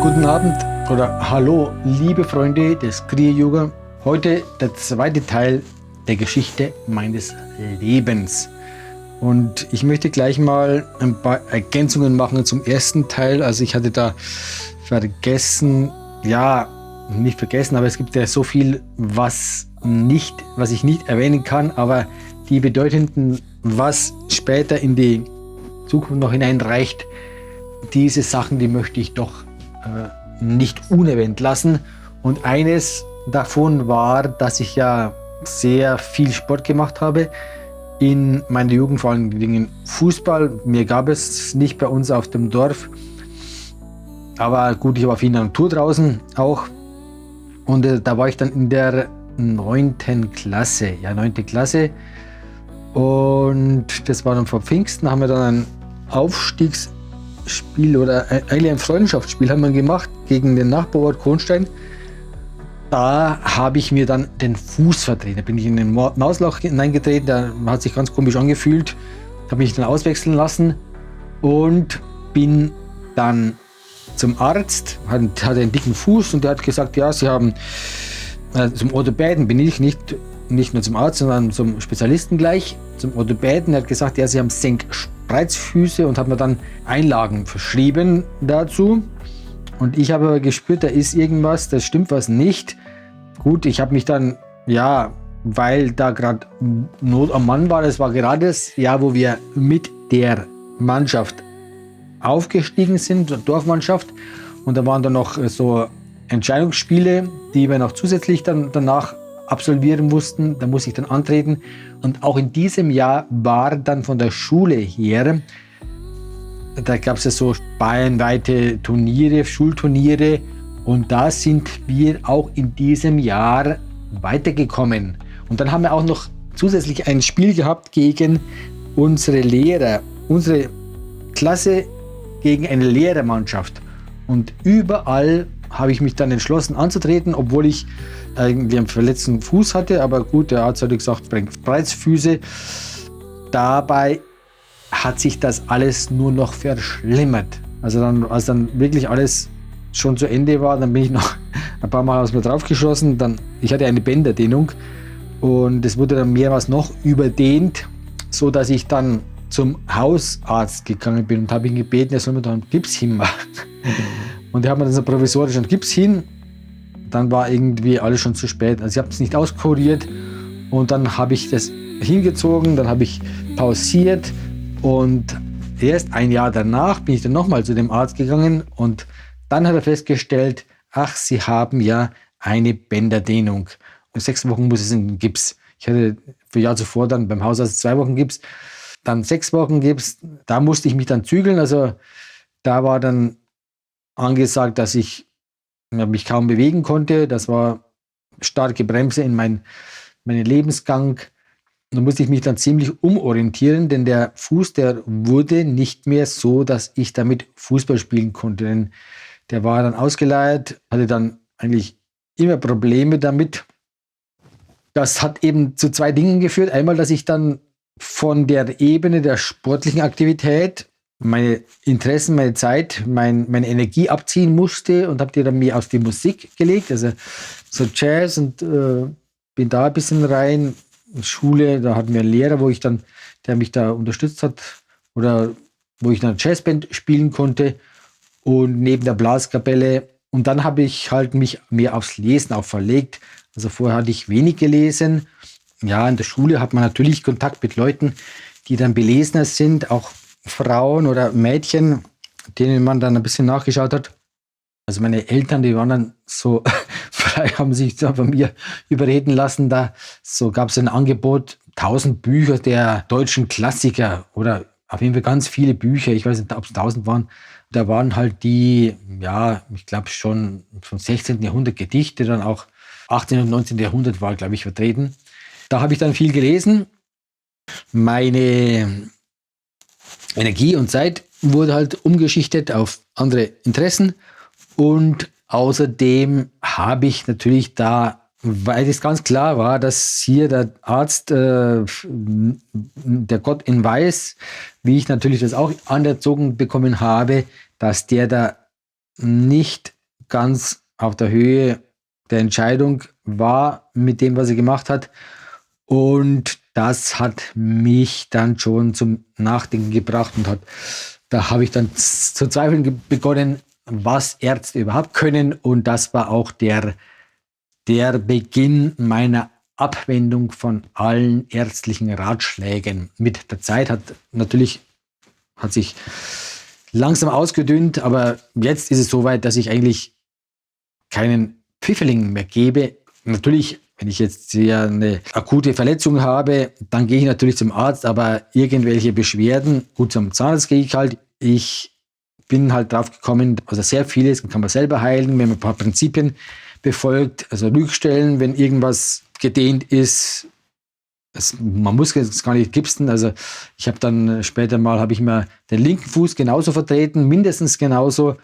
Guten Abend oder hallo, liebe Freunde des Kriya Yoga. Heute der zweite Teil der Geschichte meines Lebens. Und ich möchte gleich mal ein paar Ergänzungen machen zum ersten Teil. Also ich hatte da vergessen, nicht vergessen, aber es gibt ja so viel, was ich nicht erwähnen kann, aber die bedeutenden, was später in die Zukunft noch hineinreicht, diese Sachen, die möchte ich doch nicht unerwähnt lassen. Und eines davon war, dass ich ja sehr viel Sport gemacht habe in meiner Jugend, vor allen Dingen Fußball. Mir gab es nicht bei uns auf dem Dorf, aber gut, ich war viel in der Natur draußen auch. Und da war ich dann in der 9. Klasse. Ja, 9. Klasse. Und das war dann vor Pfingsten, haben wir dann ein Aufstiegsspiel oder eigentlich ein Freundschaftsspiel haben wir gemacht gegen den Nachbarort Kronstein. Da habe ich mir dann den Fuß verdreht. Da bin ich in den Mausloch hineingetreten, da hat sich ganz komisch angefühlt. Habe mich dann auswechseln lassen und bin dann zum Arzt, hatte einen dicken Fuß und der hat gesagt, ja, Sie haben zum Orthopäden, bin ich nicht nur zum Arzt, sondern zum Spezialisten gleich, zum Orthopäden. Der hat gesagt, ja, Sie haben Senkspreizfüße und hat mir dann Einlagen verschrieben dazu. Und ich habe aber gespürt, da ist irgendwas, da stimmt was nicht. Gut, ich habe mich dann, weil da gerade Not am Mann war, das war gerade das Jahr, wo wir mit der Mannschaft aufgestiegen sind, Dorfmannschaft. Und da waren dann noch so Entscheidungsspiele, die wir noch zusätzlich dann danach absolvieren mussten. Da musste ich dann antreten. Und auch in diesem Jahr war dann von der Schule her, da gab es ja so bayernweite Turniere, Schulturniere. Und da sind wir auch in diesem Jahr weitergekommen. Und dann haben wir auch noch zusätzlich ein Spiel gehabt gegen unsere Lehrer, unsere Klasse gegen eine Lehrermannschaft. Und überall habe ich mich dann entschlossen anzutreten, obwohl ich irgendwie einen verletzten Fuß hatte. Aber gut, der Arzt hat gesagt, Spreizfüße. Dabei hat sich das alles nur noch verschlimmert. Also dann, als dann wirklich alles schon zu Ende war, dann bin ich noch ein paar Mal aus mir draufgeschossen. Ich hatte eine Bänderdehnung und es wurde dann mehrmals noch überdehnt, so dass ich dann zum Hausarzt gegangen bin und habe ihn gebeten, er soll mir da einen Gips hinmachen. Und der hat mir dann so provisorisch einen Gips hin. Dann war irgendwie alles schon zu spät. Also ich habe es nicht auskuriert und dann habe ich das hingezogen, dann habe ich pausiert und erst ein Jahr danach bin ich dann nochmal zu dem Arzt gegangen und dann hat er festgestellt, ach, Sie haben ja eine Bänderdehnung. Und 6 Wochen muss es in den Gips. Ich hatte für Jahr zuvor dann beim Hausarzt 2 Wochen Gips, dann 6 Wochen Gips. Da musste ich mich dann zügeln. Also da war dann angesagt, dass ich mich kaum bewegen konnte. Das war starke Bremse in meinen Lebensgang. Da musste ich mich dann ziemlich umorientieren, denn der Fuß, der wurde nicht mehr so, dass ich damit Fußball spielen konnte. Denn der war dann ausgeleiert, hatte dann eigentlich immer Probleme damit. Das hat eben zu 2 Dingen geführt. Einmal, dass ich dann von der Ebene der sportlichen Aktivität meine Interessen, meine Zeit, meine Energie abziehen musste und habe die dann mir auf die Musik gelegt, also so Jazz und bin da ein bisschen rein. In Schule, da hatten wir einen Lehrer, der mich da unterstützt hat oder wo ich dann Jazzband spielen konnte und neben der Blaskapelle. Und dann habe ich halt mich mehr aufs Lesen auch verlegt. Also vorher hatte ich wenig gelesen. Ja, in der Schule hat man natürlich Kontakt mit Leuten, die dann belesener sind, auch Frauen oder Mädchen, denen man dann ein bisschen nachgeschaut hat. Also meine Eltern, die waren dann so frei, haben sich da von mir überreden lassen. Da so gab es ein Angebot, 1000 Bücher der deutschen Klassiker oder auf jeden Fall ganz viele Bücher. Ich weiß nicht, ob es 1000 waren. Da waren halt die, ich glaube schon vom 16. Jahrhundert Gedichte, dann auch 18. und 19. Jahrhundert war, glaube ich, vertreten. Da habe ich dann viel gelesen. Meine Energie und Zeit wurde halt umgeschichtet auf andere Interessen. Und außerdem habe ich natürlich da, weil es ganz klar war, dass hier der Arzt, der Gott in Weiß, wie ich natürlich das auch anerzogen bekommen habe, dass der da nicht ganz auf der Höhe der Entscheidung war mit dem, was er gemacht hat. Und das hat mich dann schon zum Nachdenken gebracht und da habe ich dann zu zweifeln begonnen, was Ärzte überhaupt können. Und das war auch der Beginn meiner Abwendung von allen ärztlichen Ratschlägen. Mit der Zeit hat sich langsam ausgedünnt, aber jetzt ist es soweit, dass ich eigentlich keinen Pfifferling mehr gebe. Natürlich, wenn ich jetzt hier eine akute Verletzung habe, dann gehe ich natürlich zum Arzt, aber irgendwelche Beschwerden, gut, zum Zahnarzt gehe ich halt. Ich bin halt drauf gekommen, also sehr vieles kann man selber heilen, wenn man ein paar Prinzipien befolgt, also Rückstellen, wenn irgendwas gedehnt ist. Man muss es gar nicht gipsen. Also ich habe dann später mal, habe ich mir den linken Fuß genauso vertreten, mindestens genauso.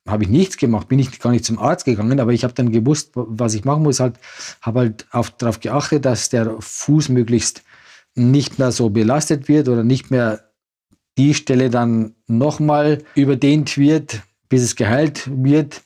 Habe ich nichts gemacht, bin ich gar nicht zum Arzt gegangen, aber ich habe dann gewusst, was ich machen muss. Habe halt darauf geachtet, dass der Fuß möglichst nicht mehr so belastet wird oder nicht mehr die Stelle dann nochmal überdehnt wird, bis es geheilt wird.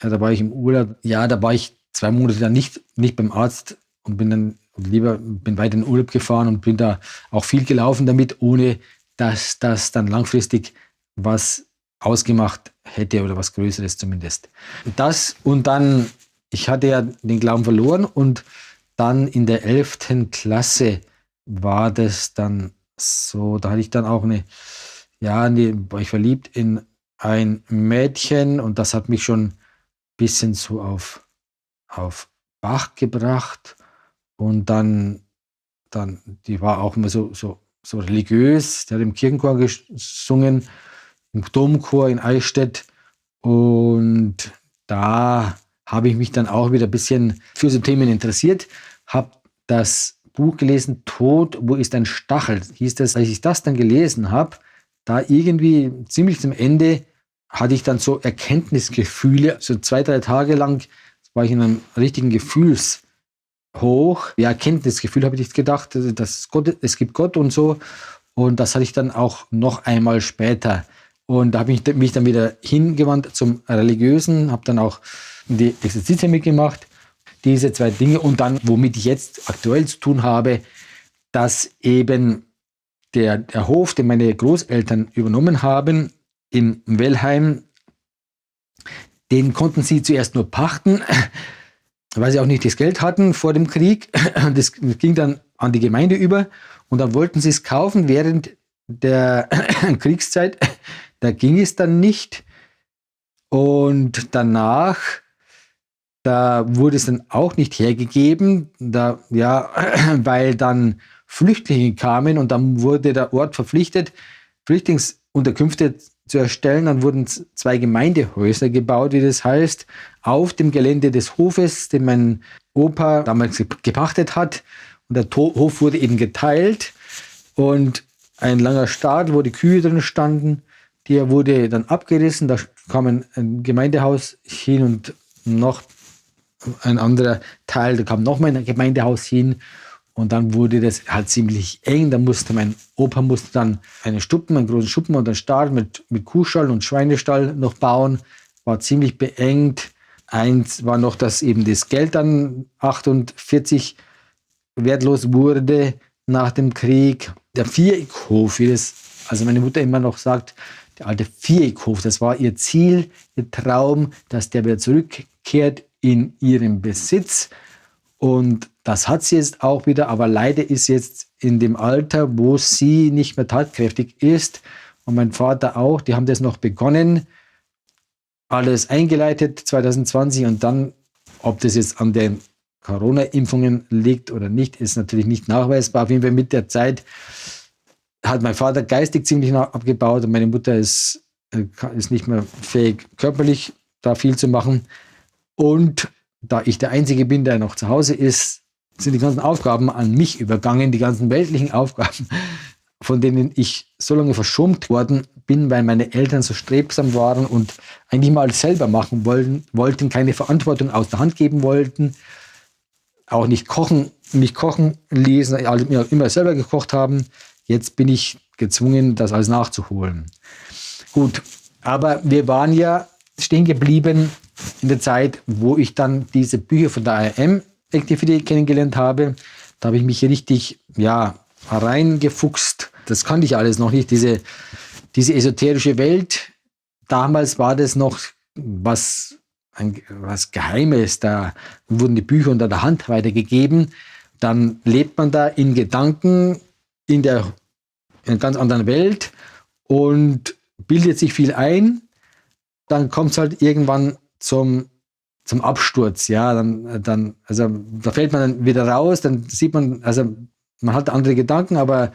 Ja, da war ich im Urlaub. Ja, da war ich 2 Monate dann nicht beim Arzt und bin weiter in den Urlaub gefahren und bin da auch viel gelaufen damit, ohne dass das dann langfristig was ausgemacht hätte oder was Größeres zumindest. Das und dann, ich hatte ja den Glauben verloren und dann in der 11. Klasse war das dann so, da hatte ich dann auch war ich verliebt in ein Mädchen und das hat mich schon ein bisschen so auf Bach gebracht und dann, die war auch immer so religiös, die hat im Kirchenchor gesungen, im Domchor in Eichstätt und da habe ich mich dann auch wieder ein bisschen für so Themen interessiert, habe das Buch gelesen, Tod, wo ist ein Stachel, hieß das. Als ich das dann gelesen habe, da irgendwie ziemlich zum Ende hatte ich dann so Erkenntnisgefühle, so 2, 3 Tage lang war ich in einem richtigen Gefühlshoch. Ja, Erkenntnisgefühl habe ich nicht gedacht, es gibt Gott und so. Und das hatte ich dann auch noch einmal später. Und da habe ich mich dann wieder hingewandt zum Religiösen, habe dann auch die Exerzitien mitgemacht, diese 2 Dinge. Und dann, womit ich jetzt aktuell zu tun habe, dass eben der Hof, den meine Großeltern übernommen haben, in Wellheim, den konnten sie zuerst nur pachten, weil sie auch nicht das Geld hatten vor dem Krieg. Das ging dann an die Gemeinde über und dann wollten sie es kaufen während der Kriegszeit. Da ging es dann nicht. Und danach, da wurde es dann auch nicht hergegeben, weil dann Flüchtlinge kamen und dann wurde der Ort verpflichtet, Flüchtlingsunterkünfte zu erstellen. Dann wurden 2 Gemeindehäuser gebaut, wie das heißt, auf dem Gelände des Hofes, den mein Opa damals gepachtet hat. Und der Hof wurde eben geteilt und ein langer Stadel, wo die Kühe drin standen, der wurde dann abgerissen. Da kam ein Gemeindehaus hin und noch ein anderer Teil, da kam noch mal ein Gemeindehaus hin. Und dann wurde das halt ziemlich eng. Da musste mein Opa dann einen großen Schuppen und einen Stall mit Kuhstall und Schweinestall noch bauen. War ziemlich beengt. Eins war noch, dass eben das Geld dann 48 wertlos wurde nach dem Krieg. Der Viereckhof, also meine Mutter immer noch sagt, der alte Viereckhof, das war ihr Ziel, ihr Traum, dass der wieder zurückkehrt in ihren Besitz. Und das hat sie jetzt auch wieder, aber leider ist jetzt in dem Alter, wo sie nicht mehr tatkräftig ist und mein Vater auch, die haben das noch begonnen, alles eingeleitet 2020 und dann, ob das jetzt an den Corona-Impfungen liegt oder nicht, ist natürlich nicht nachweisbar. Auf jeden Fall mit der Zeit hat mein Vater geistig ziemlich abgebaut und meine Mutter ist nicht mehr fähig, körperlich da viel zu machen. Und da ich der Einzige bin, der noch zu Hause ist, sind die ganzen Aufgaben an mich übergangen, die ganzen weltlichen Aufgaben, von denen ich so lange verschont worden bin, weil meine Eltern so strebsam waren und eigentlich mal alles selber machen wollten, keine Verantwortung aus der Hand geben wollten, auch nicht mich kochen ließen, immer selber gekocht haben. Jetzt bin ich gezwungen, das alles nachzuholen. Gut, aber wir waren ja stehen geblieben in der Zeit, wo ich dann diese Bücher von der IAM Activity kennengelernt habe. Da habe ich mich richtig, reingefuchst. Das kannte ich alles noch nicht, diese esoterische Welt. Damals war das noch was Geheimes. Da wurden die Bücher unter der Hand weitergegeben. Dann lebt man da in Gedanken in einer ganz anderen Welt und bildet sich viel ein. Dann kommt es halt irgendwann zum Absturz. Ja, also da fällt man dann wieder raus. Dann sieht man, also man hat andere Gedanken, aber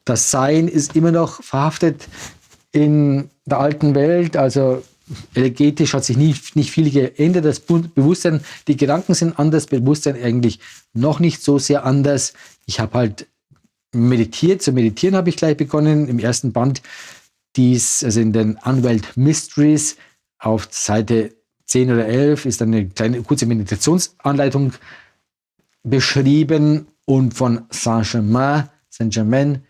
das Sein ist immer noch verhaftet in der alten Welt. Also energetisch hat sich nicht viel geändert. Das Bewusstsein, die Gedanken sind anders, Bewusstsein eigentlich noch nicht so sehr anders. Ich habe halt meditiert. Zu meditieren habe ich gleich begonnen. Im ersten Band, also in den Unveiled Mysteries, auf Seite 10 oder 11 ist dann eine kleine kurze Meditationsanleitung beschrieben und von Saint-Germain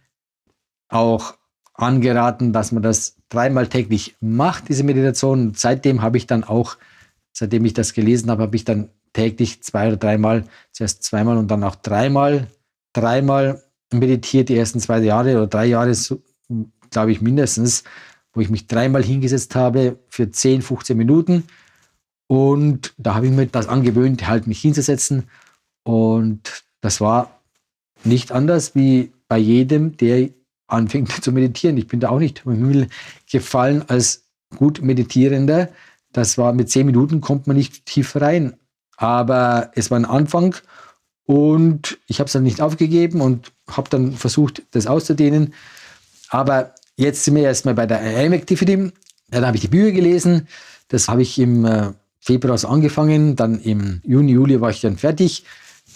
auch angeraten, dass man das 3-mal täglich macht, diese Meditation. Seitdem ich das gelesen habe, habe ich dann täglich 2 oder 3-mal, zuerst 2-mal und dann auch 3-mal meditiert, die ersten 2 Jahre oder 3 Jahre, glaube ich mindestens, wo ich mich 3-mal hingesetzt habe für 10, 15 Minuten. Und da habe ich mir das angewöhnt, halt mich hinzusetzen. Und das war nicht anders wie bei jedem, der anfängt zu meditieren. Ich bin da auch nicht vom Himmel gefallen als gut Meditierender. Das war mit 10 Minuten kommt man nicht tief rein. Aber es war ein Anfang und ich habe es dann nicht aufgegeben und habe dann versucht, das auszudehnen. Aber jetzt sind wir erstmal bei der IAM Activity. Dann habe ich die Bücher gelesen. Das habe ich im Februar so angefangen. Dann im Juni, Juli war ich dann fertig.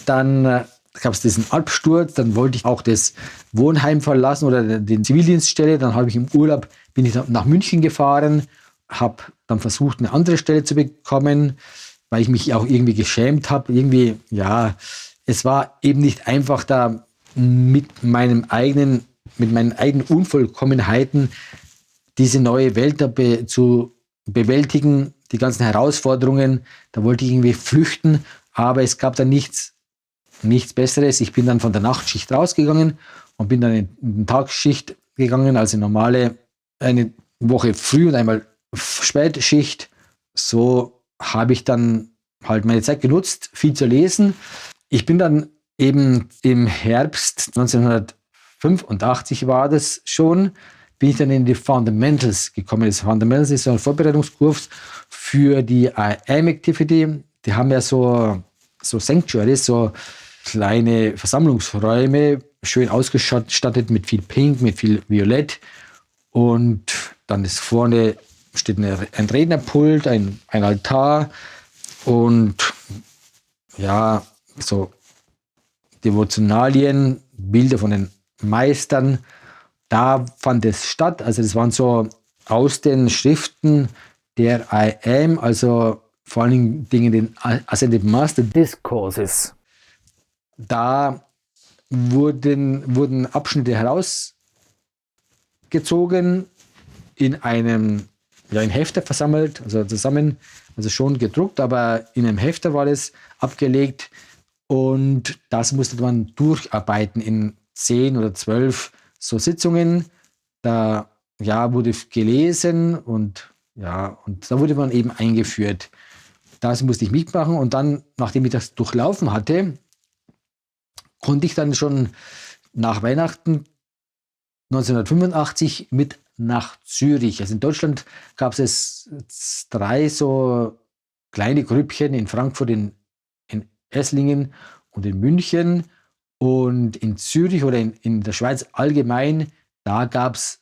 Dann gab es diesen Absturz. Dann wollte ich auch das Wohnheim verlassen oder die Zivildienststelle. Dann habe ich im Urlaub, bin ich nach München gefahren, habe dann versucht, eine andere Stelle zu bekommen, weil ich mich auch irgendwie geschämt habe. Irgendwie, ja, es war eben nicht einfach da mit meinen eigenen Unvollkommenheiten diese neue Welt zu bewältigen, die ganzen Herausforderungen. Da wollte ich irgendwie flüchten, aber es gab da nichts Besseres. Ich bin dann von der Nachtschicht rausgegangen und bin dann in die Tagsschicht gegangen, also eine Woche früh und einmal Spätschicht. So habe ich dann halt meine Zeit genutzt, viel zu lesen. Ich bin dann eben im Herbst 1985 war das schon, bin ich dann in die Fundamentals gekommen. Das Fundamentals ist so ein Vorbereitungskurs für die IAM Activity. Die haben ja so Sanctuaries, so kleine Versammlungsräume, schön ausgestattet mit viel Pink, mit viel Violett. Und dann ist vorne steht ein Rednerpult, ein Altar und ja, so Devotionalien, Bilder von den Meistern. Da fand es statt. Also das waren so aus den Schriften der IAM, also vor allen Dingen den Ascended Master Discourses. Da wurden Abschnitte herausgezogen, in einem in Hefter versammelt, also zusammen, also schon gedruckt, aber in einem Hefter war es abgelegt und das musste man durcharbeiten in 10 oder 12 so Sitzungen. Da wurde gelesen und da wurde man eben eingeführt. Das musste ich mitmachen und dann, nachdem ich das durchlaufen hatte, konnte ich dann schon nach Weihnachten 1985 mit nach Zürich. Also in Deutschland gab es 3 so kleine Grüppchen in Frankfurt, in Esslingen und in München. Und in Zürich oder in der Schweiz allgemein, da gibt's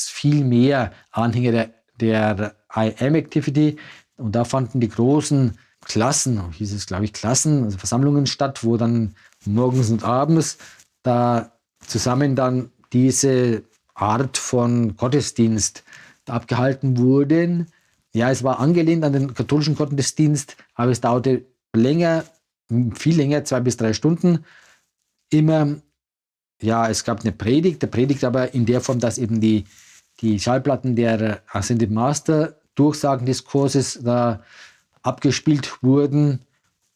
viel mehr Anhänger der IAM Activity. Und da fanden die großen Klassen, hieß es glaube ich Klassen, also Versammlungen statt, wo dann morgens und abends da zusammen dann diese Art von Gottesdienst abgehalten wurden. Ja, es war angelehnt an den katholischen Gottesdienst, aber es dauerte viel länger, 2 bis 3 Stunden. Immer, es gab eine Predigt, der Predigt aber in der Form, dass eben die die Schallplatten der Ascended Master Durchsagen des Kurses da abgespielt wurden.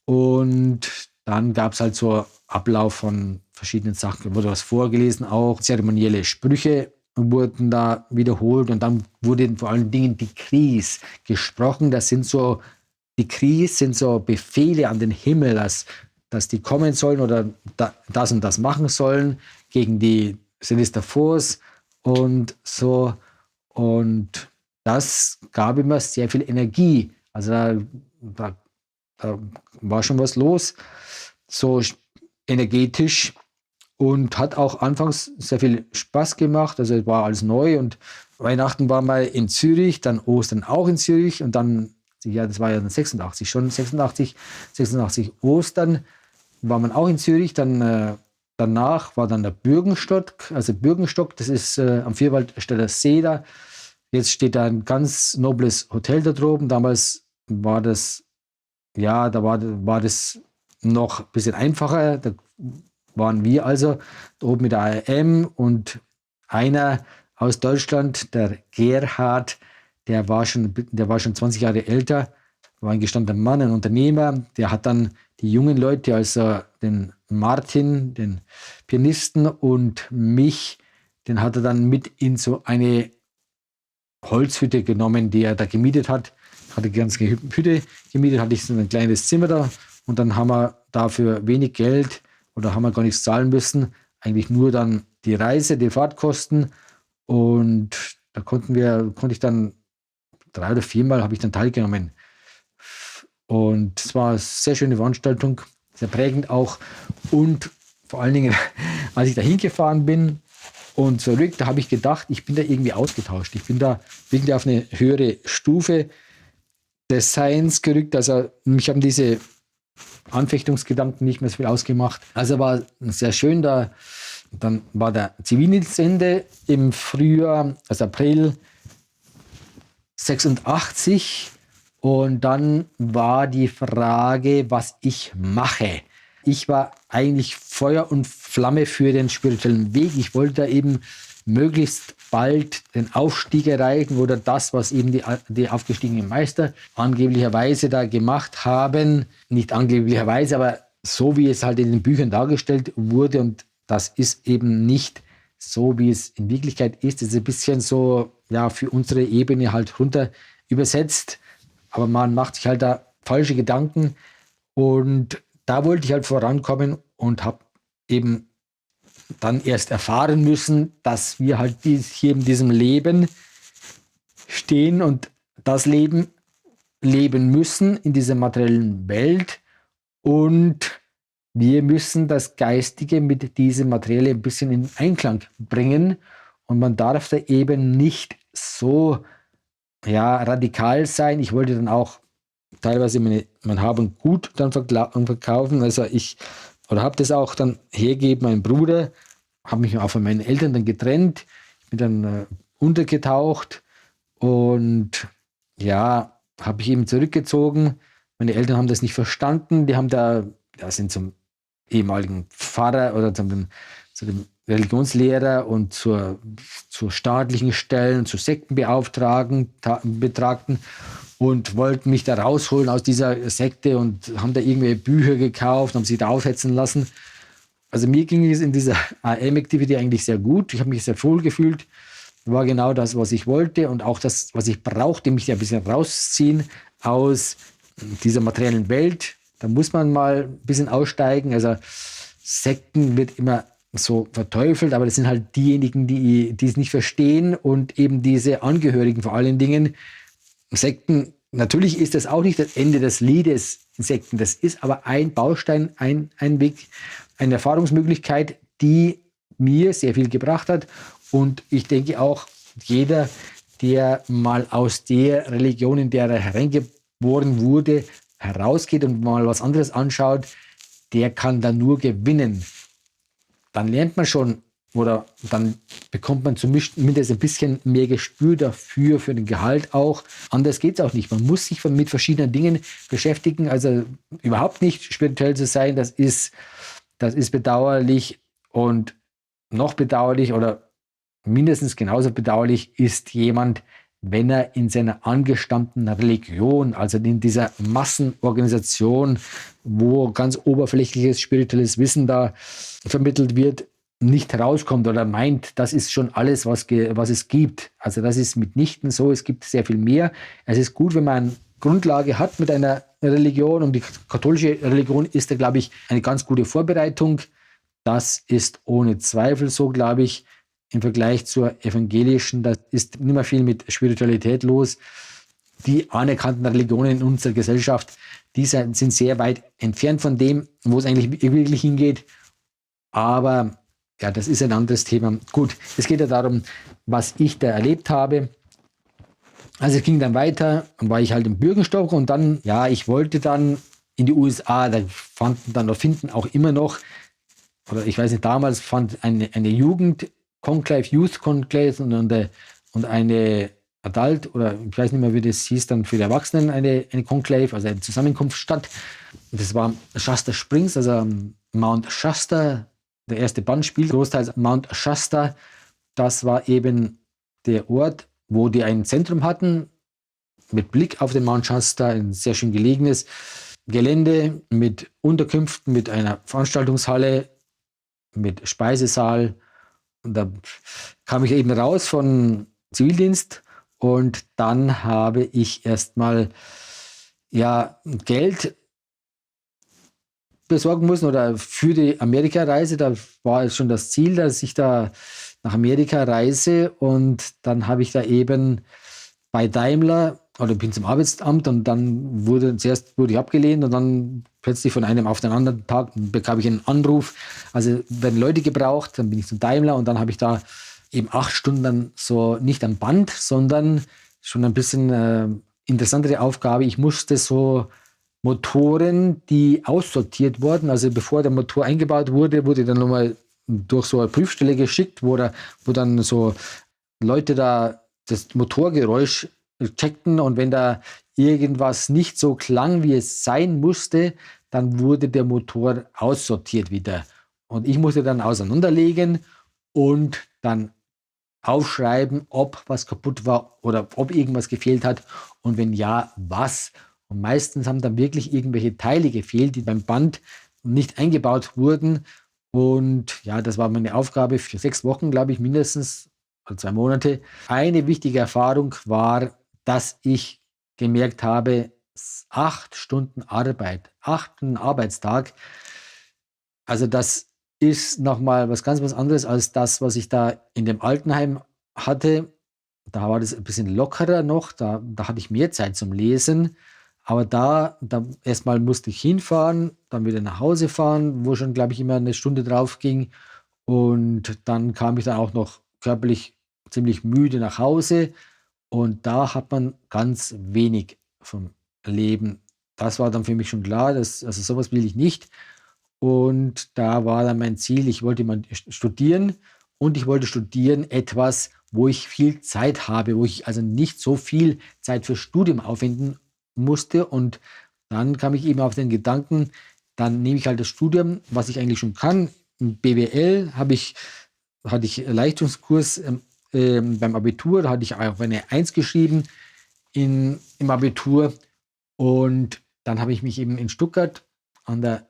Und dann gab es halt so Ablauf von verschiedenen Sachen, wurde was vorgelesen, auch zeremonielle Sprüche wurden da wiederholt und dann wurde vor allen Dingen die Kries gesprochen. Die Kries sind so Befehle an den Himmel, dass die kommen sollen oder das und das machen sollen gegen die Sinister Force und so. Und das gab immer sehr viel Energie. Also da war schon was los, so energetisch, und hat auch anfangs sehr viel Spaß gemacht. Also es war alles neu und Weihnachten war mal in Zürich, dann Ostern auch in Zürich und dann, ja, das war ja dann 86 Ostern war man auch in Zürich, dann danach war dann der Bürgenstock, das ist am Vierwaldstätter See da. Jetzt steht da ein ganz nobles Hotel da droben. Damals war das, ja, da war das noch ein bisschen einfacher. Da waren wir also da oben mit der ARM und einer aus Deutschland, der Gerhard, der war schon 20 Jahre älter, war ein gestandener Mann, ein Unternehmer. Der hat dann die jungen Leute, also den Martin, den Pianisten, und mich, den hat er dann mit in so eine Holzhütte genommen, die er da gemietet hat. Hatte die ganze Hütte gemietet, hatte ich so ein kleines Zimmer da und dann haben wir dafür wenig Geld oder haben wir gar nichts zahlen müssen, eigentlich nur dann die Reise, die Fahrtkosten, und da konnte ich dann 3 oder 4 Mal habe ich dann teilgenommen und es war eine sehr schöne Veranstaltung, sehr prägend auch, und vor allen Dingen, als ich da hingefahren bin und zurück, da habe ich gedacht, ich bin da irgendwie ausgetauscht. Ich bin da irgendwie auf eine höhere Stufe des Seins gerückt. Also mich haben diese Anfechtungsgedanken nicht mehr so viel ausgemacht. Also war sehr schön da. Dann war der Zivildienstende im Frühjahr, also April 86. Und dann war die Frage, was ich mache. Ich war eigentlich Feuer und Flamme für den spirituellen Weg. Ich wollte da eben möglichst bald den Aufstieg erreichen oder das, was eben die aufgestiegenen Meister angeblicherweise da gemacht haben. Nicht angeblicherweise, aber so wie es halt in den Büchern dargestellt wurde. Und das ist eben nicht so, wie es in Wirklichkeit ist. Es ist ein bisschen so, ja, für unsere Ebene halt runter übersetzt. Aber man macht sich halt da falsche Gedanken. Und da wollte ich halt vorankommen und habe eben dann erst erfahren müssen, dass wir halt hier in diesem Leben stehen und das Leben leben müssen in dieser materiellen Welt, und wir müssen das Geistige mit diesem Materielle ein bisschen in Einklang bringen, und man darf da eben nicht so, ja, radikal sein. Ich wollte dann auch teilweise mein Hab und Gut dann verkaufen. Also habe das auch dann hergegeben, mein Bruder, habe mich auch von meinen Eltern dann getrennt, ich bin dann untergetaucht und ja, habe ich eben zurückgezogen. Meine Eltern haben das nicht verstanden, die haben da sind zum ehemaligen Pfarrer oder zu dem Religionslehrer und zur staatlichen Stellen, zu Sektenbeauftragten und wollten mich da rausholen aus dieser Sekte und haben da irgendwelche Bücher gekauft, haben sich da aufhetzen lassen. Also mir ging es in dieser AM-Activity eigentlich sehr gut. Ich habe mich sehr wohl gefühlt. War genau das, was ich wollte und auch das, was ich brauchte, mich ein bisschen rausziehen aus dieser materiellen Welt. Da muss man mal ein bisschen aussteigen. Also Sekten wird immer so verteufelt, aber das sind halt diejenigen, die es nicht verstehen, und eben diese Angehörigen vor allen Dingen. Sekten, natürlich ist das auch nicht das Ende des Liedes, Sekten. Das ist aber ein Baustein, ein Weg, eine Erfahrungsmöglichkeit, die mir sehr viel gebracht hat. Und ich denke auch, jeder, der mal aus der Religion, in der er hereingeboren wurde, herausgeht und mal was anderes anschaut, der kann da nur gewinnen. Dann lernt man schon, oder dann bekommt man zumindest ein bisschen mehr Gespür dafür, für den Gehalt auch. Anders geht es auch nicht. Man muss sich mit verschiedenen Dingen beschäftigen. Also überhaupt nicht spirituell zu sein, das ist bedauerlich, und noch bedauerlich oder mindestens genauso bedauerlich ist jemand, wenn er in seiner angestammten Religion, also in dieser Massenorganisation, wo ganz oberflächliches spirituelles Wissen da vermittelt wird, nicht herauskommt oder meint, das ist schon alles, was es gibt. Also das ist mitnichten so, es gibt sehr viel mehr. Es ist gut, wenn man eine Grundlage hat mit einer Religion, und die katholische Religion ist da, glaube ich, eine ganz gute Vorbereitung. Das ist ohne Zweifel so, glaube ich, im Vergleich zur evangelischen. Da ist nicht mehr viel mit Spiritualität los. Die anerkannten Religionen in unserer Gesellschaft, die sind sehr weit entfernt von dem, wo es eigentlich wirklich hingeht. Aber ja, das ist ein anderes Thema. Gut, es geht ja darum, was ich da erlebt habe. Also es ging dann weiter, und war ich halt im Bürgerstock, und dann, ja, ich wollte dann in die USA, da finden auch immer noch, oder ich weiß nicht, damals fand eine Jugend-Conclave, Youth-Conclave und eine Adult, oder ich weiß nicht mehr, wie das hieß, dann für die Erwachsenen eine Conclave, also eine Zusammenkunft statt. Und das war Shasta Springs, also Mount Shasta. Der erste Band spielt großteils Mount Shasta. Das war eben der Ort, wo die ein Zentrum hatten, mit Blick auf den Mount Shasta, ein sehr schön gelegenes Gelände mit Unterkünften, mit einer Veranstaltungshalle, mit Speisesaal. Und da kam ich eben raus von Zivildienst, und dann habe ich erstmal Geld besorgen müssen, oder für die Amerikareise. Da war es schon das Ziel, dass ich da nach Amerika reise, und dann habe ich da eben bei Daimler, oder bin zum Arbeitsamt, und dann wurde ich abgelehnt, und dann plötzlich von einem auf den anderen Tag bekam ich einen Anruf. Also werden Leute gebraucht, dann bin ich zum Daimler, und dann habe ich da eben 8 Stunden dann so nicht am Band, sondern schon ein bisschen interessantere Aufgabe. Ich musste so Motoren, die aussortiert wurden, also bevor der Motor eingebaut wurde, wurde dann nochmal durch so eine Prüfstelle geschickt, wo dann so Leute da das Motorgeräusch checkten, und wenn da irgendwas nicht so klang, wie es sein musste, dann wurde der Motor aussortiert wieder. Und ich musste dann auseinanderlegen und dann aufschreiben, ob was kaputt war oder ob irgendwas gefehlt hat, und wenn ja, was. Und meistens haben dann wirklich irgendwelche Teile gefehlt, die beim Band nicht eingebaut wurden. Und ja, das war meine Aufgabe für 6 Wochen, glaube ich, mindestens, oder 2 Monate. Eine wichtige Erfahrung war, dass ich gemerkt habe, 8 Stunden Arbeit, 8 Stunden Arbeitstag, also das ist nochmal was anderes als das, was ich da in dem Altenheim hatte. Da war das ein bisschen lockerer noch, da hatte ich mehr Zeit zum Lesen. Aber da erstmal musste ich hinfahren, dann wieder nach Hause fahren, wo schon, glaube ich, immer eine Stunde drauf ging. Und dann kam ich dann auch noch körperlich ziemlich müde nach Hause. Und da hat man ganz wenig vom Leben. Das war dann für mich schon klar, also sowas will ich nicht. Und da war dann mein Ziel, ich wollte mal studieren, und ich wollte studieren etwas, wo ich viel Zeit habe, wo ich also nicht so viel Zeit für Studium aufwenden musste. Und dann kam ich eben auf den Gedanken, dann nehme ich halt das Studium, was ich eigentlich schon kann. Im BWL hatte ich Leistungskurs beim Abitur, da hatte ich auch eine 1 geschrieben im Abitur. Und dann habe ich mich eben in Stuttgart an der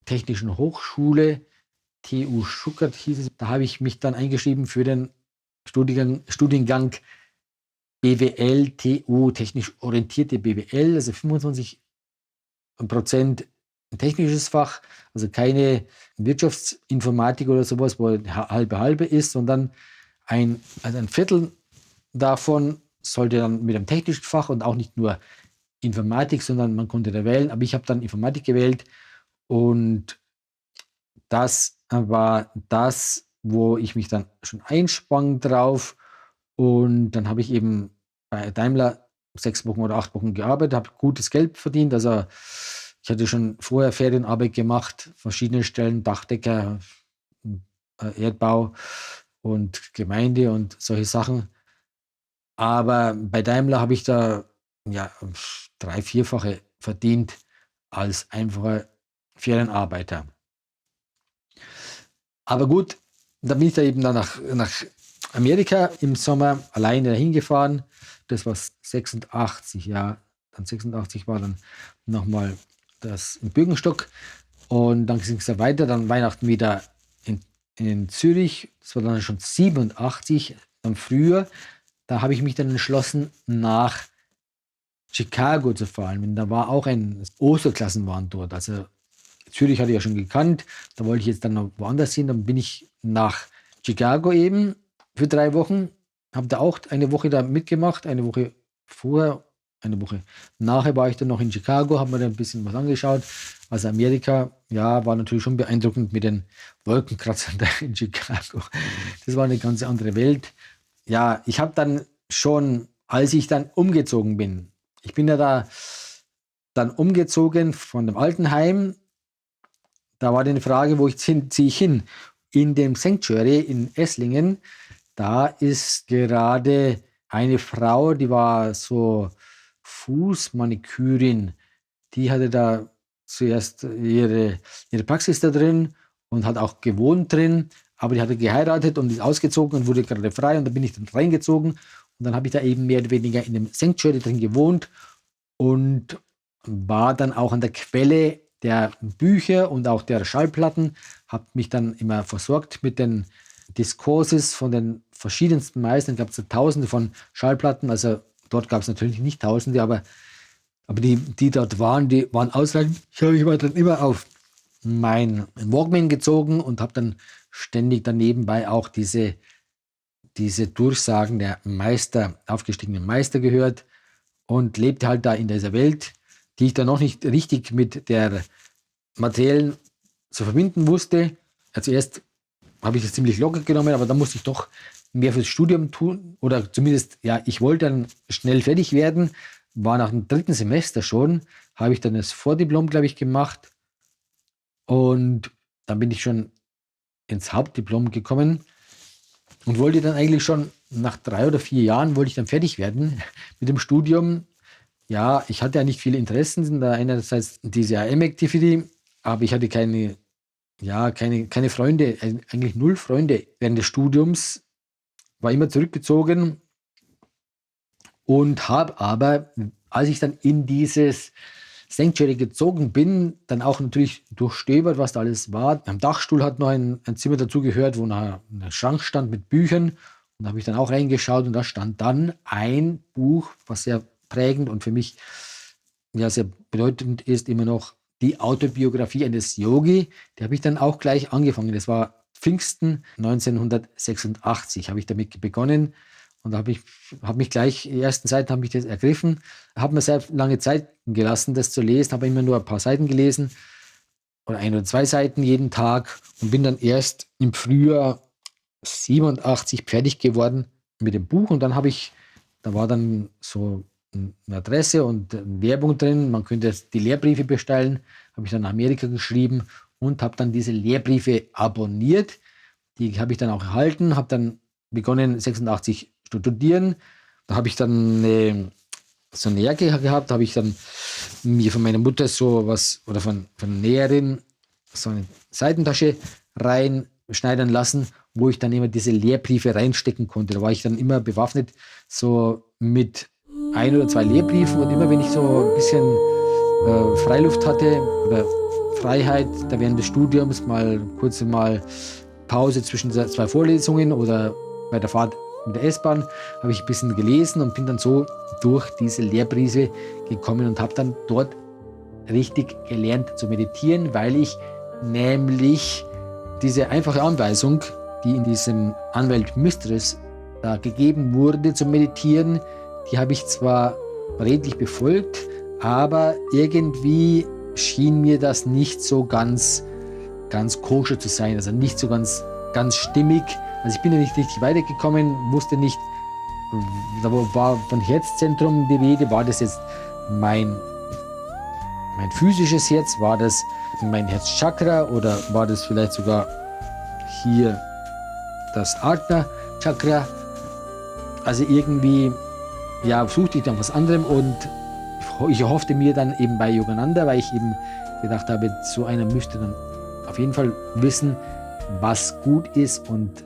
Technischen Hochschule, TU Stuttgart hieß es, da habe ich mich dann eingeschrieben für den Studiengang BWL, TU, technisch orientierte BWL, also 25% ein technisches Fach, also keine Wirtschaftsinformatik oder sowas, wo halbe ist, sondern ein Viertel davon sollte dann mit einem technischen Fach, und auch nicht nur Informatik, sondern man konnte da wählen, aber ich habe dann Informatik gewählt, und das war das, wo ich mich dann schon einsprang drauf. Und dann habe ich eben bei Daimler 6 Wochen oder 8 Wochen gearbeitet, habe gutes Geld verdient. Also ich hatte schon vorher Ferienarbeit gemacht, verschiedene Stellen, Dachdecker, Erdbau und Gemeinde und solche Sachen. Aber bei Daimler habe ich da 3-, 4-fache verdient als einfacher Ferienarbeiter. Aber gut, da bin ich da eben dann nach Amerika im Sommer alleine dahin gefahren. Das war 86, ja. Dann 86 war dann nochmal das in Bürgenstock. Und dann ging es ja weiter, dann Weihnachten wieder in Zürich. Das war dann schon 87, dann früher. Da habe ich mich dann entschlossen, nach Chicago zu fahren. Und da war auch Osterklassen waren dort. Also Zürich hatte ich ja schon gekannt. Da wollte ich jetzt dann noch woanders hin. Dann bin ich nach Chicago eben für 3 Wochen. Habe da auch eine Woche da mitgemacht. Eine Woche vorher, eine Woche nachher war ich dann noch in Chicago, habe mir da ein bisschen was angeschaut. Also Amerika, ja, war natürlich schon beeindruckend mit den Wolkenkratzern da in Chicago. Das war eine ganz andere Welt. Ja, ich habe dann schon, als ich dann umgezogen bin, ich bin ja da dann umgezogen von dem Altenheim. Da war die Frage, ziehe ich hin? In dem Sanctuary in Esslingen, da ist gerade eine Frau, die war so Fußmanikürin, die hatte da zuerst ihre Praxis da drin und hat auch gewohnt drin, aber die hatte geheiratet und ist ausgezogen und wurde gerade frei und da bin ich dann reingezogen und dann habe ich da eben mehr oder weniger in dem Sanctuary drin gewohnt und war dann auch an der Quelle der Bücher und auch der Schallplatten, habe mich dann immer versorgt mit den Discourses von den verschiedensten Meistern. Gab es tausende von Schallplatten, also dort gab es natürlich nicht tausende, aber die dort waren, die waren ausreichend. Ich habe mich dann immer auf mein Walkman gezogen und habe dann ständig dann nebenbei auch diese Durchsagen der Meister, aufgestiegenen Meister gehört und lebte halt da in dieser Welt, die ich dann noch nicht richtig mit der materiellen zu verbinden wusste. Also erst habe ich das ziemlich locker genommen, aber dann musste ich doch mehr fürs Studium tun oder zumindest, ja, ich wollte dann schnell fertig werden, war nach dem 3. Semester schon, habe ich dann das Vordiplom, glaube ich, gemacht und dann bin ich schon ins Hauptdiplom gekommen und wollte dann eigentlich schon nach 3 oder 4 Jahren wollte ich dann fertig werden mit dem Studium. Ja, ich hatte ja nicht viele Interessen, da einerseits diese AM-Activity, aber ich hatte keine Freunde, eigentlich 0 Freunde während des Studiums, war immer zurückgezogen und habe aber, als ich dann in dieses Sanctuary gezogen bin, dann auch natürlich durchstöbert, was da alles war. Am Dachstuhl hat noch ein Zimmer dazugehört, wo nachher ein Schrank stand mit Büchern. Und da habe ich dann auch reingeschaut und da stand dann ein Buch, was sehr prägend und für mich ja sehr bedeutend ist, immer noch die Autobiografie eines Yogi. Die habe ich dann auch gleich angefangen. Das war Pfingsten 1986, habe ich damit begonnen. Und da habe mich gleich, die ersten Seiten habe ich das ergriffen, habe mir sehr lange Zeit gelassen, das zu lesen, habe immer nur ein paar Seiten gelesen oder 1 oder 2 Seiten jeden Tag und bin dann erst im Frühjahr 87 fertig geworden mit dem Buch und dann da war dann so eine Adresse und Werbung drin, man könnte die Lehrbriefe bestellen, habe ich dann nach Amerika geschrieben und habe dann diese Lehrbriefe abonniert, die habe ich dann auch erhalten, habe dann begonnen 86 studieren. Da habe ich dann so eine Jacke gehabt, da habe ich dann mir von meiner Mutter so was oder von einer Näherin so eine Seitentasche reinschneiden lassen, wo ich dann immer diese Lehrbriefe reinstecken konnte. Da war ich dann immer bewaffnet so mit 1 oder 2 Lehrbriefen und immer wenn ich so ein bisschen Freiluft hatte oder Freiheit da während des Studiums, kurz mal Pause zwischen 2 Vorlesungen oder bei der Fahrt mit der S-Bahn, habe ich ein bisschen gelesen und bin dann so durch diese Lehrbriefe gekommen und habe dann dort richtig gelernt zu meditieren, weil ich nämlich diese einfache Anweisung, die in diesem Unveiled Mysteries da gegeben wurde zum Meditieren, die habe ich zwar redlich befolgt, aber irgendwie schien mir das nicht so ganz koscher zu sein, also nicht so ganz stimmig. Also ich bin ja nicht richtig weitergekommen, wusste nicht, da war von Herzzentrum die Rede, war das jetzt mein physisches Herz, war das mein Herzchakra oder war das vielleicht sogar hier das Ajna-Chakra? Also irgendwie, ja, suchte ich dann was anderem und ich hoffte mir dann eben bei Yogananda, weil ich eben gedacht habe, so einer müsste dann auf jeden Fall wissen, was gut ist und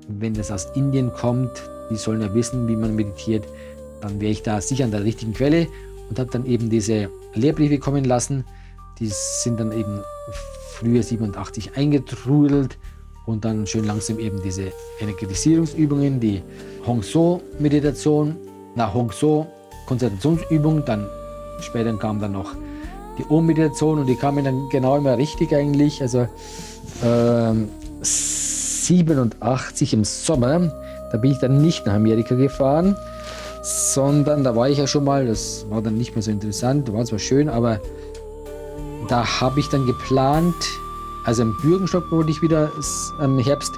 wenn das aus Indien kommt, die sollen ja wissen, wie man meditiert, dann wäre ich da sicher an der richtigen Quelle und habe dann eben diese Lehrbriefe kommen lassen. Die sind dann eben früher 87 eingetrudelt und dann schön langsam eben diese Energetisierungsübungen, die Hong-So-Meditation, Hong-So-Konzentrationsübung, dann später kam dann noch die Om-Meditation und die kamen dann genau immer richtig eigentlich. Also 87 im Sommer, da bin ich dann nicht nach Amerika gefahren, sondern da war ich ja schon mal, das war dann nicht mehr so interessant, war zwar schön, aber da habe ich dann geplant, also im Bürgenstock wollte ich wieder im Herbst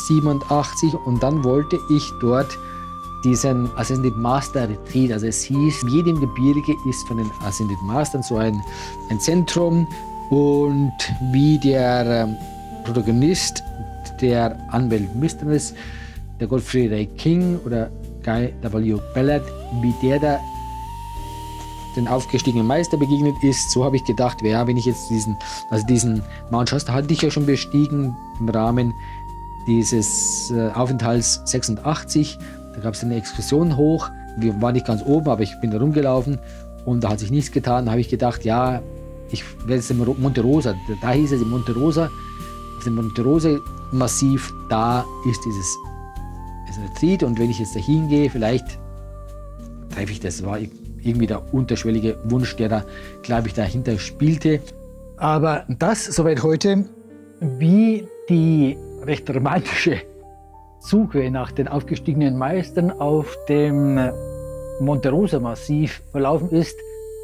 87 und dann wollte ich dort diesen Ascended Master Retreat, also es hieß, jedem Gebirge ist von den Ascended Mastern so ein Zentrum und wie der Protagonist der Unveiled Mysteries, der Godfrey Ray King oder Guy W. Ballard, wie der da den aufgestiegenen Meister begegnet ist, so habe ich gedacht, ja, wenn ich jetzt diesen Mount Shasta hatte ich ja schon bestiegen im Rahmen dieses Aufenthalts 86, da gab es eine Exkursion hoch, wir waren nicht ganz oben, aber ich bin da rumgelaufen und da hat sich nichts getan, da habe ich gedacht, ja, ich werde jetzt im Monte Rosa, da hieß es im Monte Rosa, im Monte Rosa Massiv, da ist dieses Retreat und wenn ich jetzt da hingehe, vielleicht treffe ich das. War irgendwie der unterschwellige Wunsch, der da, glaube ich, dahinter spielte. Aber das soweit heute, wie die recht romantische Suche nach den aufgestiegenen Meistern auf dem Monte Rosa Massiv verlaufen ist,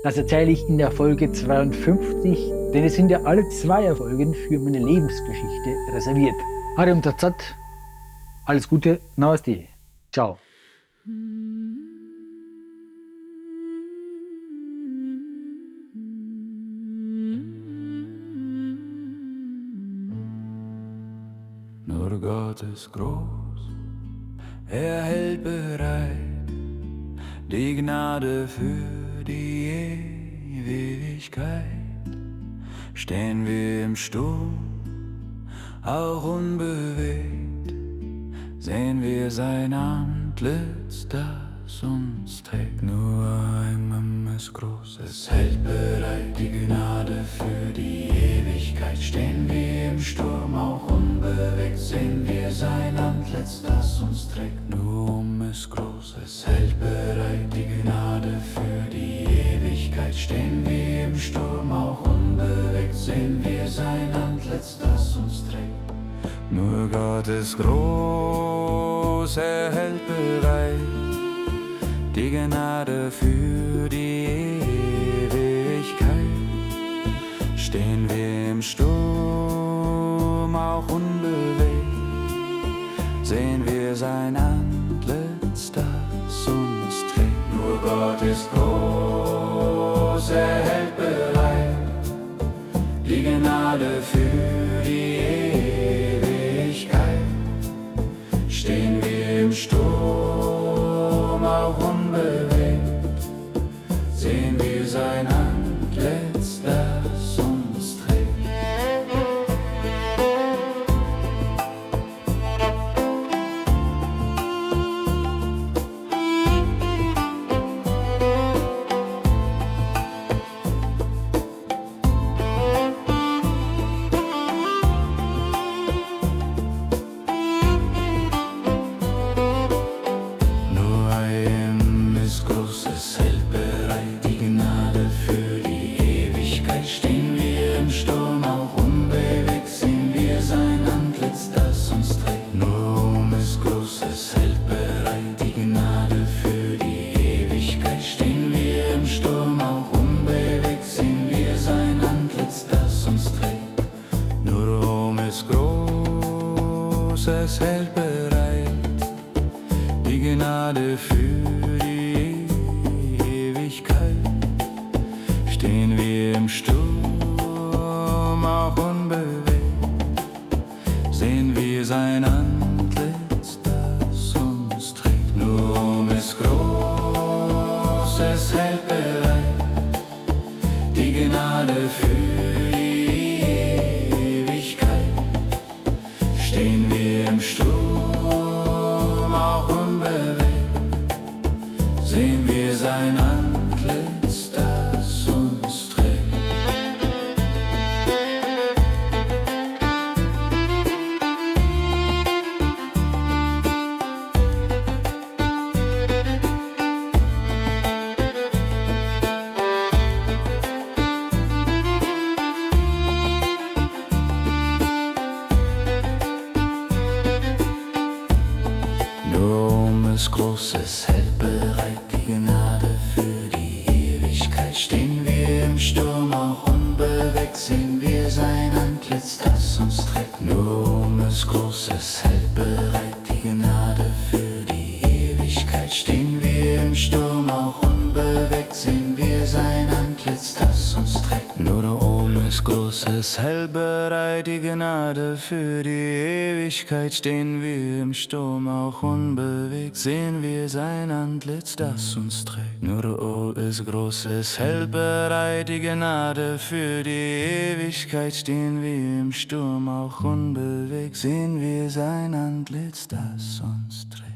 das erzähle ich in der Folge 52, denn es sind ja alle 2 Folgen für meine Lebensgeschichte reserviert. Harium Tatsat, alles Gute, Namaste, ciao. Nur Gott ist groß, er hält bereit die Gnade für die Ewigkeit. Stehen wir im Sturm, auch unbewegt, sehen wir sein Antlitz, das uns trägt. Nur ein Mann ist groß, es hält bereit die Gnade für die Ewigkeit. Stehen wir im Sturm, auch unbewegt, sehen wir sein Antlitz, das uns trägt. Nur ist groß, es hält bereit die Gnade für die Ewigkeit. Stehen wir im Sturm, auch unbewegt, sehen wir sein Antlitz, das uns trägt. Nur Gott ist groß, er hält bereit die Gnade für die Ewigkeit. Stehen wir im Sturm, auch unbewegt, sehen wir sein Antlitz, das uns trägt. Nur Gott ist groß, er hält bereit die Gnade für die Ewigkeit. Stehen wir im Sturm, auch unbewegt, sehen wir sein Antlitz, das uns trägt. Es hält bereit die Gnade für die Ewigkeit. Stehen wir im Sturm, auch unbewegt, sehen wir sein Antlitz, das uns trägt. Nur ist groß, es hält bereit die Gnade für die Ewigkeit. Stehen wir im Sturm, wir sein Antlitz, das uns trägt. Nur großes hält bereit die Gnade für die Ewigkeit. Stehen wir im Sturm auch unbewegt, sehen wir sein Antlitz, das uns trägt. Nur großes hält bereit die Gnade für die Ewigkeit. Stehen wir im Sturm auch unbewegt, sehen wir sein Antlitz, das uns trägt. Nur da oben ist großes hell bereit die Gnade für die Ewigkeit. Stehen wir im Sturm auch unbewegt, sehen wir sein Antlitz, das uns trägt. Nur da oben ist großes hell bereit die Gnade für die Ewigkeit. Stehen wir im Sturm auch unbewegt, sehen wir sein Antlitz, das uns trägt.